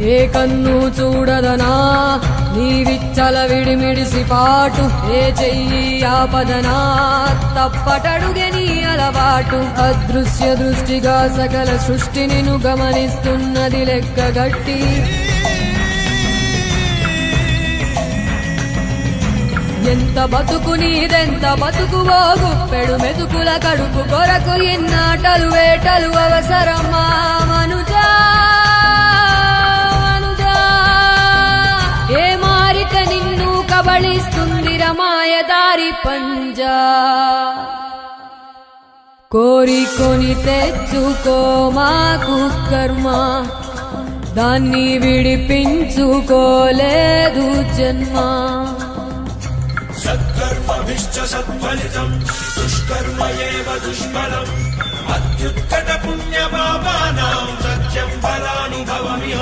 ఏ కన్ను చూడదనా నీ విచ్చల విడిమిడిసి పాటు, ఏ చెయ్యి ఆపదనా తప్పటడుగే నీ అలవాటు. అదృశ్య దృష్టిగా సకల సృష్టిని ను గమనిస్తున్నది లెక్కగట్టి, ఎంత బతుకు నీదెంత బతుకువో గుప్పెడు మెతుకుల కడుపు కొరకు ఎన్నాటలు వేటలు అవసరమా మనుజా మనుజా. ఏ మారిక నిన్ను కబళిస్తుంది రమాయదారి పంజా. కోరికొని తెచ్చుకో మాకు కర్మ, దాన్ని విడిపించుకోలేదు జన్మ. సత్కర్మభిశ్చ సత్ఫలితం దుష్కర్మ ఏవ దుష్ఫలం. అత్యుత్కట పుణ్యపాపానాం సత్యం ఫలానుభవమిహ.